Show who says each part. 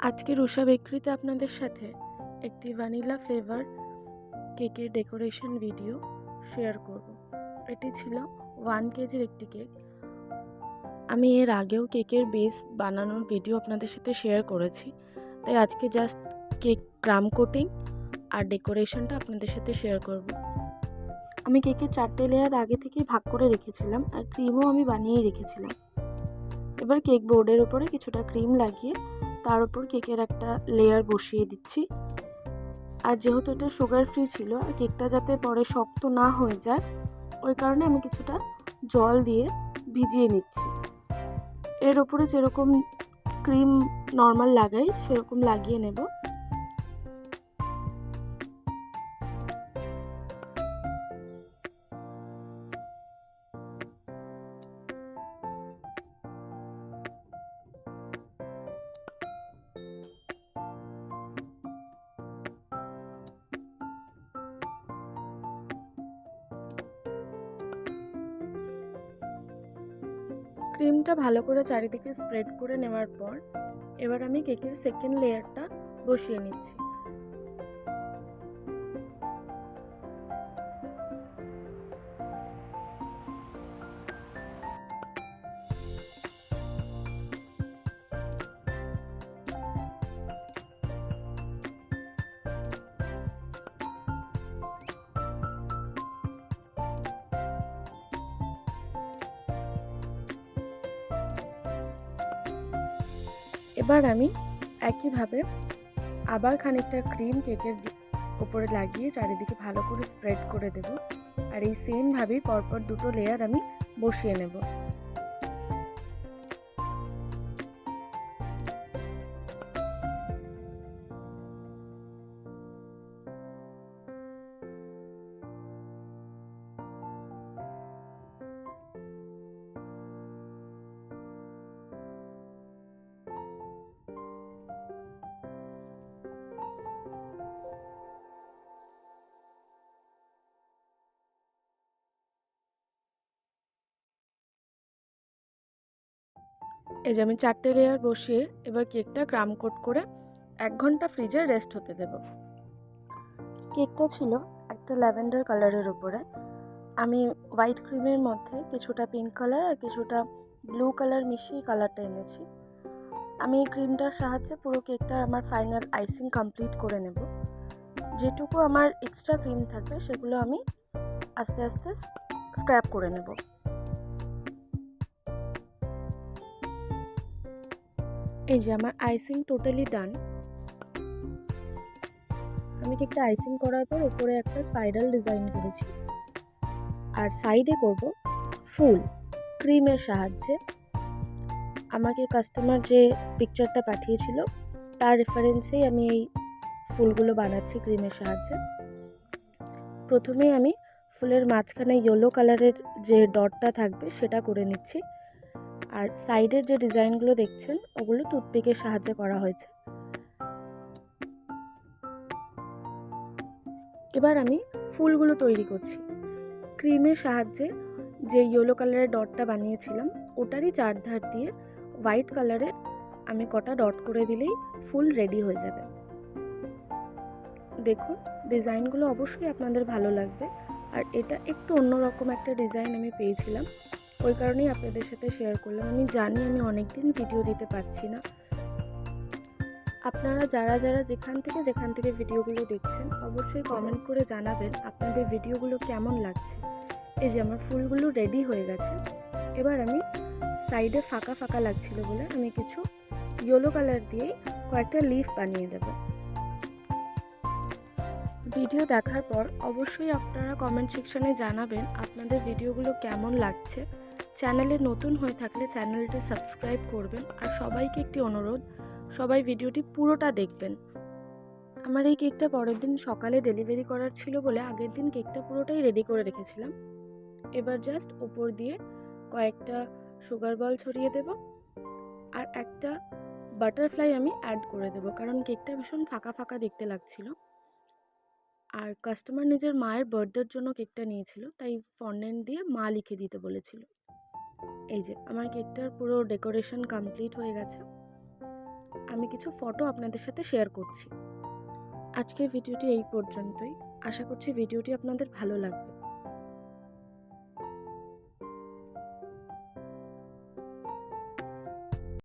Speaker 1: আজকে রুষা বেকরিতে আপনাদের সাথে একটি ভ্যানিলা ফ্লেভার কেকের ডেকোরেশন ভিডিও শেয়ার করব। এটি ছিল 1 কেজির একটি কেক। আমি এর আগেও কেকের বেস বানানোর ভিডিও আপনাদের সাথে শেয়ার করেছি, তাই আজকে জাস্ট কেক ক্রাম কোটিং আর ডেকোরেশনটা আপনাদের সাথে শেয়ার করব। আমি কেকের 4টে লেয়ার আগে থেকেই ভাগ করে রেখেছিলাম, আর ক্রিমও আমি বানিয়েই রেখেছিলাম। এবার কেক বোর্ডের উপরে কিছুটা ক্রিম লাগিয়ে তার উপর কেকের একটা লেয়ার বসিয়ে দিচ্ছি। আর যেহেতু এটা সুগার ফ্রি ছিল, আর কেকটা যাতে পরে শক্ত না হয়ে যায়, ওই কারণে আমি কিছুটা জল দিয়ে ভিজিয়ে নিচ্ছি। এর উপরে যেরকম ক্রিম নর্মাল লাগাই সেরকম লাগিয়ে নেব। ক্রিমটা ভালো করে চারিদিকে স্প্রেড করে নেওয়ার পর এবার আমি কেকের সেকেন্ড লেয়ারটা বসিয়ে নিচ্ছি। এবার আমি একইভাবে আবার খানিকটা ক্রিম কেকের উপরে লাগিয়ে চারিদিকে ভালো করে স্প্রেড করে দেব। আর এই সেমভাবেই পরপর দুটো লেয়ার আমি বসিয়ে নেব। এই যে আমি 4টে লেয়ার বসিয়ে এবার কেকটা ক্রাম কোট করে 1 ঘন্টা ফ্রিজে রেস্ট হতে দেব। কেকটা ছিল একটা ল্যাভেন্ডার কালারের উপরে। আমি হোয়াইট ক্রিমের মধ্যে কিছুটা পিঙ্ক কালার আর কিছুটা ব্লু কালার মিশিয়ে কালারটা এনেছি। আমি এই ক্রিমটার সাহায্যে পুরো কেকটার আমার ফাইনাল আইসিং কমপ্লিট করে নেব। যেটুকু আমার এক্সট্রা ক্রিম থাকবে সেগুলো আমি আস্তে আস্তে স্ক্র্যাপ করে নেব। এই যে আমার আইসিং টোটালি ডান। আমি কেকটা আইসিং করার পর উপরে একটা স্পাইরাল ডিজাইন করেছি, আর সাইডে করব ফুল ক্রিমের সাহায্যে। আমাকে কাস্টমার যে পিকচারটা পাঠিয়েছিল তার রেফারেন্সেই আমি এই ফুলগুলো বানাচ্ছি ক্রিমের সাহায্যে। প্রথমেই আমি ফুলের মাঝখানে ইয়েলো কালারের যে ডটটা থাকবে সেটা করে নিচ্ছি, আর সাইডের যে ডিজাইনগুলো দেখছেন ওগুলো টুথপিকের সাহায্যে করা হয়েছে। এবার আমি ফুলগুলো তৈরি করছি। ক্রিমের সাহায্যে যে ইয়েলো কালারের ডটটা বানিয়েছিলাম ওটারই চারধার দিয়ে হোয়াইট কালারের আমি কটা ডট করে দিলেই ফুল রেডি হয়ে যাবে। দেখুন, ডিজাইনগুলো অবশ্যই আপনাদের ভালো লাগবে, আর এটা একটু অন্যরকম একটা ডিজাইন আমি পেয়েছিলাম, ওই কারণেই আপনাদের সাথে শেয়ার করলাম। আমি জানি আমি অনেক দিন ভিডিও দিতে পারছি না। আপনারা যারা যারা যেখান থেকে ভিডিওগুলো দেখছেন অবশ্যই কমেন্ট করে জানাবেন আপনাদের ভিডিওগুলো কেমন লাগছে। এই যে আমার ফুলগুলো রেডি হয়ে গেছে। এবার আমি সাইডে ফাঁকা ফাঁকা লাগছিল বলে আমি কিছু ইয়েলো কালার দিয়ে কয়েকটা লিফ বানিয়ে দেব। ভিডিও দেখার পর অবশ্যই আপনারা কমেন্ট সেকশনে জানাবেন আপনাদের ভিডিওগুলো কেমন লাগছে। চ্যানেলে নতুন হয়ে থাকলে চ্যানেলটি সাবস্ক্রাইব করবেন, আর সবাইকে একটি অনুরোধ, সবাই ভিডিওটি পুরোটা দেখবেন। আমার এই কেকটা পরের দিন সকালে ডেলিভারি করার ছিল বলে আগের দিন কেকটা পুরোটাই রেডি করে রেখেছিলাম। এবার জাস্ট উপর দিয়ে কয়েকটা সুগার বল ছড়িয়ে দেব, আর একটা বাটারফ্লাই আমি অ্যাড করে দেব, কারণ কেকটা ভীষণ ফাঁকা ফাঁকা দেখতে লাগছিল। আর কাস্টমার নিজের মায়ের বার্থডের জন্য কেকটা নিয়েছিল, তাই ফন্ডেন্ট দিয়ে মা লিখে দিতে বলেছিল। এই যে আমার কেকটার পুরো ডেকোরেশন কমপ্লিট হয়ে গেছে। আমি কিছু ফটো আপনাদের সাথে শেয়ার করছি। আজকের ভিডিওটি এই পর্যন্তই। আশা করছি ভিডিওটি আপনাদের ভালো লাগবে।